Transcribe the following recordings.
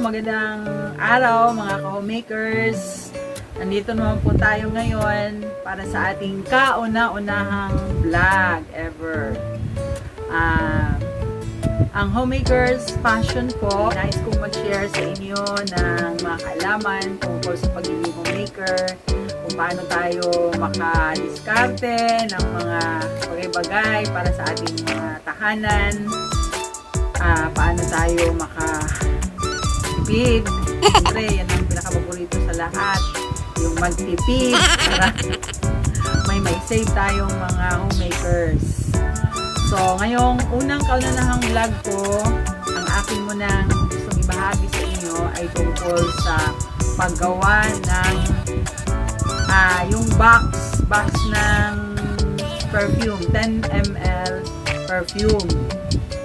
magandang araw mga ka-homemakers. Nandito naman po tayo ngayon para sa ating kauna-unahang vlog ever. Ang homemakers passion po, nais kong mag-share sa inyo ng mga kaalaman tungkol sa pagiging homemaker, kung paano tayo makadiskarte ng mga bagay-bagay para sa ating mga tahanan, paano tayo makatipid. Siyempre, yan ang pinakapaborito sa lahat, yung magtipid para may save tayong mga homemakers. So, ngayong unang kaunanahang vlog ko, ang akin munang gustong ibahagi sa inyo ay tungkol sa paggawa ng yung box ng perfume, 10 ml perfume.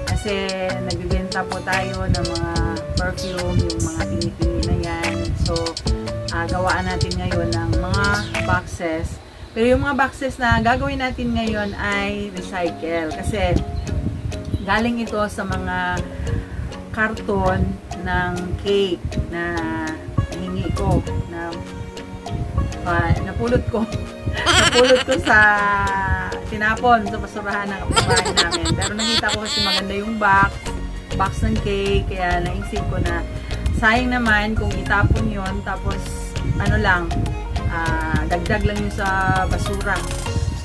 Kasi nagbibenta po tayo ng mga perfume, yung mga tini-tini na yan. So, gawaan natin ngayon ng mga boxes. Pero yung mga boxes na gagawin natin ngayon ay recycle. Kasi galing ito sa mga karton ng cake na hiningi ko, na napulot ko sa tinapon sa basurahan ng kapitbahay namin. Pero nakita ko kasi maganda yung box ng cake, kaya naisip ko na sayang naman kung itapon yon, tapos dagdag lang yun sa basura.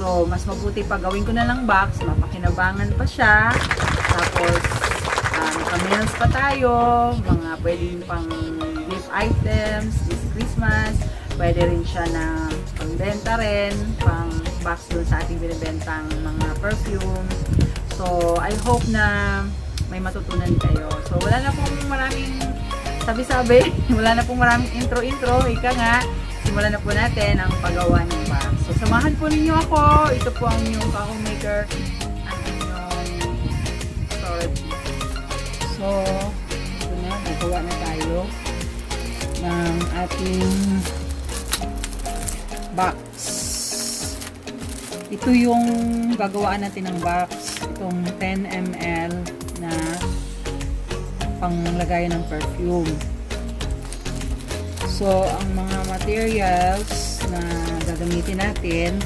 So mas mabuti pa gawin ko na lang box, mapakinabangan pa siya, tapos naka-meals pa tayo, mga pwedeng pang gift items this Christmas. Pwede rin siya na pangbenta rin, pang box doon sa ating binibentang mga perfume. So, I hope na may matutunan kayo. So, wala na pong maraming sabi-sabi, wala na pong maraming intro-intro. Ika nga, simulan na po natin ang paggawa ng box. So, samahan po ninyo ako. Ito po ang inyong ka-homemaker, ang inyong storage. So, ito na, nagawa na tayo ng ating box. Ito yung gagawaan natin ng box, itong 10 ml na panglagay ng perfume. So, ang mga materials na gagamitin natin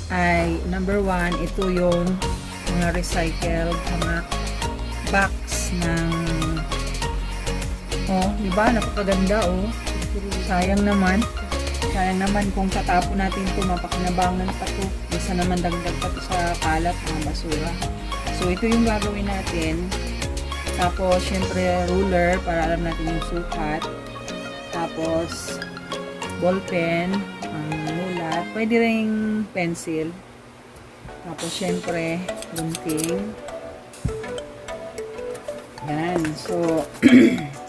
ay number 1, ito yung mga recycled mga box ng diba? Napakaganda sayang naman kung tatapon natin ito, mapakinabangan pa ito. Isa naman dagdag pa ito sa kalat ng basura. So, ito yung gagawin natin. Tapos, syempre, ruler para alam natin yung sukat. Tapos, ballpen, mulat. Pwede ring pencil. Tapos, syempre, gunting. Yan. So,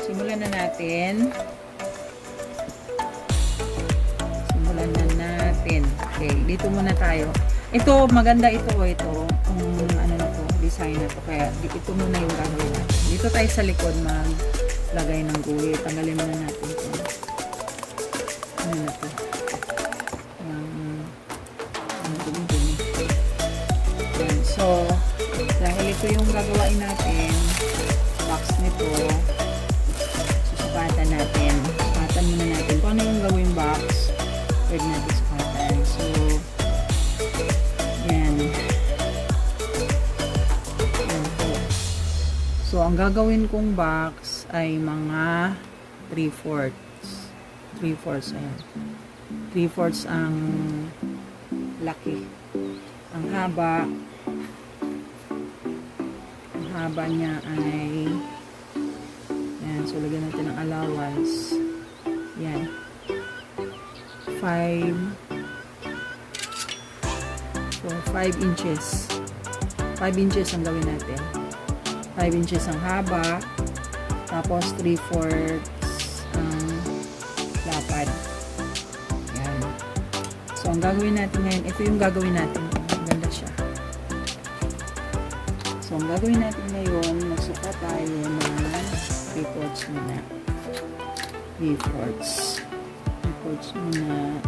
simulan na natin. Okay, dito muna tayo. Ito, maganda ito design na to. Kaya ito muna yung gagawin natin. Dito tayo sa likod maglagay ng guhit. Tanggalin muna natin ito. So, dahil ito yung gagawain natin, box nito, susukatan natin. Susukatan muna natin. Kung ano yung gawin box, pwede natin sukatan. So, yan. So, ang gagawin kong box ay mga 3/4. 3/4 ayan. 3/4 ang laki. Ang haba niya ay yan. So, lagyan natin ng allowance. Yan. 5 inches. 5 inches ang gawin natin. 5 inches ang haba. Tapos 3/4 ang lapad. Yan. So, ang gagawin natin ngayon, ito yung gagawin natin. Ganda siya. So, ang gagawin natin ngayon, magsuka tayo ng 3/4 muna. 3/4 muna.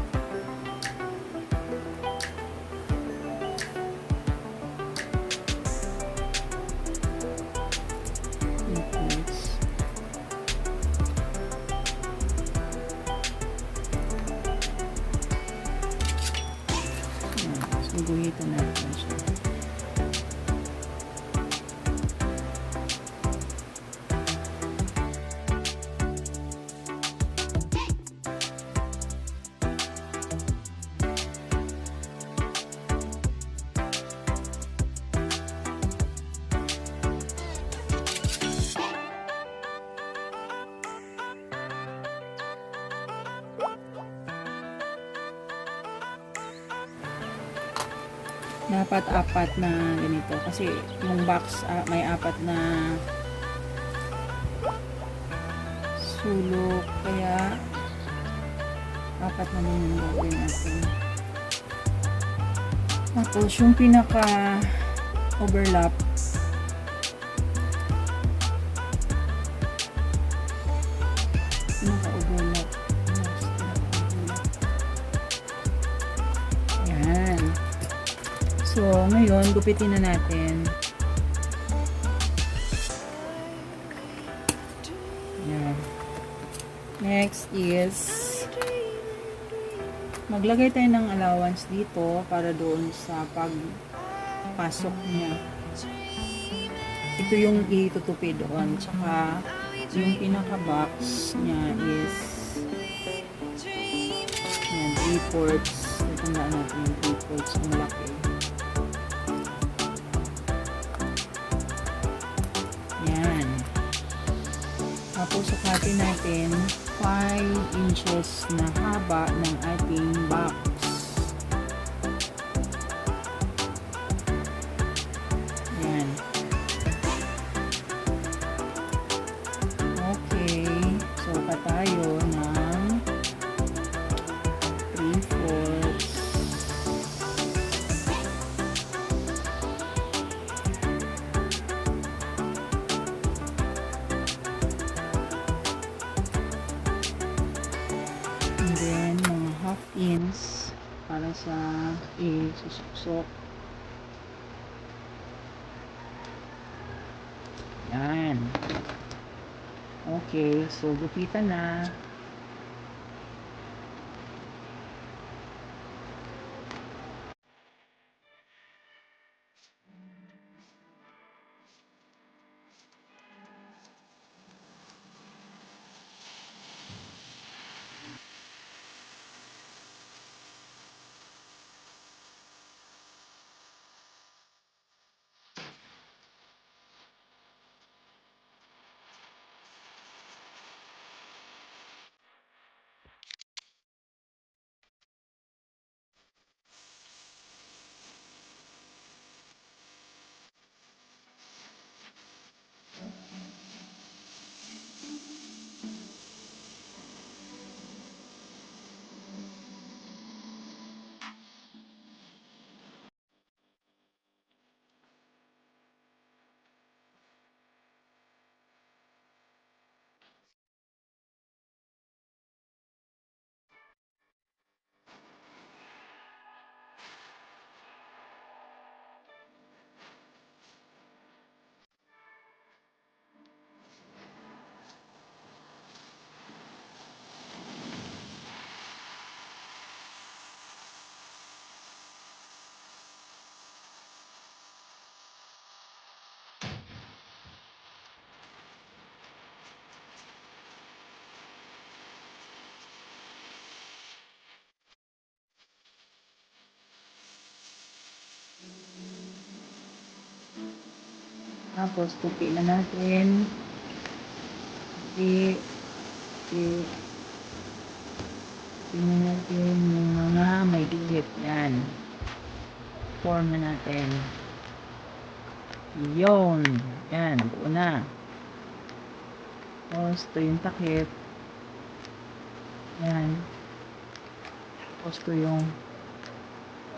Dapat apat na ganito. Kasi yung box may apat na sulok. Kaya apat na din yung gagawin natin. Tapos yung pinaka overlap, pinaka-overlap. Ayan. So, ngayon, gupitin na natin. Ayan. Next is, maglagay tayo ng allowance dito para doon sa pagpasok niya. Ito yung itutupi doon. Tsaka, yung pinaka-box niya is yan, 3 ports. Itandaan natin yung 3 ports. Ang laki. Yan. Tapos, sukatin natin 5 inches na haba ng ating box. Yan. Okay. So, pa tayo ng 3/4. And then, mga half inch para sa isusuksok. Yan. Okay. So, gupitan na. Tapos, tupi na natin. Tupi. Tupi. Tingnan natin yung mga may gigit. Yan. Form na natin. Yun. Yan. Buo na. Tapos, ito yung takip. Yan. Tapos, ito yung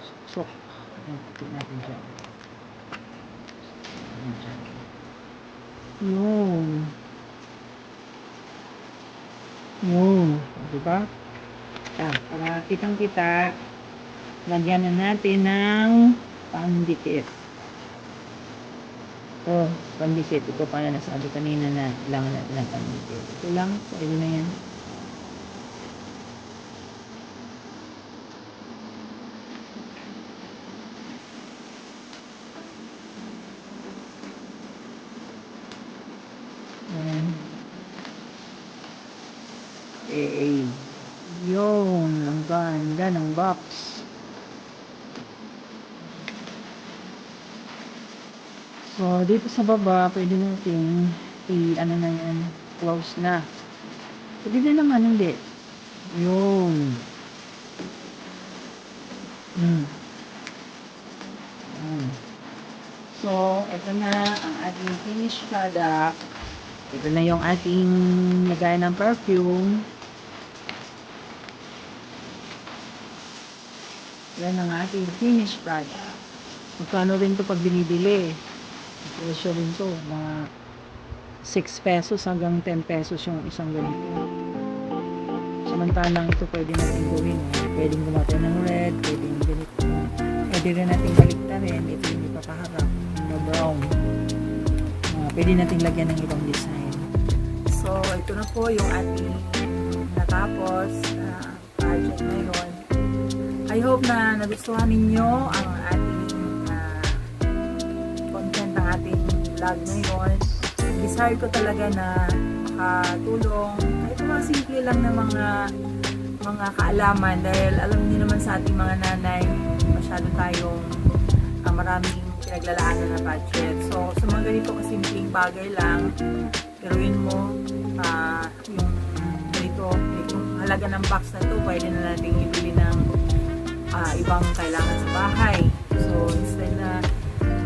suksok. Yan. Tupi natin dyan. Yan dyan. Yun. Yun. Diba? Para kitang-kita, lagyan na natin ng pandikit. Ito, pandikit. Ito pa na nasabi kanina na kailangan natin ng pandikit. Ito lang, pwede na yan. Ayan. Yun, ang ganda ng box. So, dito sa baba, pwede natin ano na yan, close na. Pwede na naman, hindi. Yun. So, ito na ang ating finished product. Ito na yung ating lagay ng perfume. Yan ang ating finished product. Magkano rin ito pag binibili? Presyo rin ito. Mga 6 pesos hanggang 10 pesos yung isang ganito. Samantalang ito pwede natin gawin. Pwedeng gumata ng red, pwedeng ganito. Pwede rin natin baliktarin. Ito yung ipapaharap. Na brown. Pwede natin lagyan ng ibang design. So, ito na po yung ating natapos na project ngayon. I hope na nagustuhan ninyo ang ating content ng ating vlog ngayon. Desire ko talaga na makatulong kahit mga simple lang na mga kaalaman dahil alam niyo naman sa ating mga nanay masyado tayong maraming pinaglalaanan na budget. So, sa mga ganito kasimpleng bagay lang, piruin mo yung ganito, yung halaga ng box na ito, pwede na natin ibili ng ibang kailangan sa bahay. So, instead na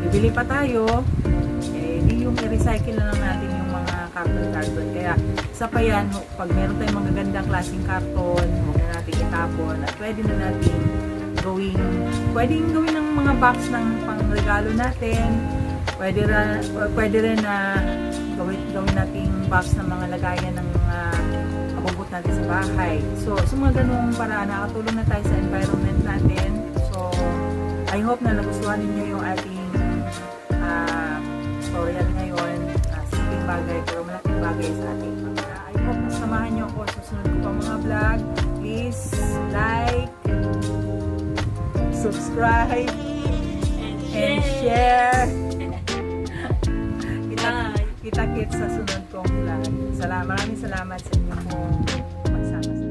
bibili pa tayo, di yung i-recycle na lang natin yung mga carton. Kaya, isa pa yan, pag meron tayong mga gandang klaseng karton, huwag na natin itapon at pwede na natin pwedeng gawin ng mga box ng pangregalo natin. Pwede rin na gawin nating box ng mga lagayan ng mga abubot natin sa bahay. So, sa mga ganung paraan, nakatulong na tayo sa environment natin. So, I hope na nagustuhan ninyo yung ating tutorial ngayon. Simpleng bagay, pero malaking bagay sa ating mga. I hope na samahan nyo ako sa susunod ko pang mga vlog. Please like, subscribe, and share. Kita-kits sa sunod kong vlog. Maraming salamat sa inyo kung magsama.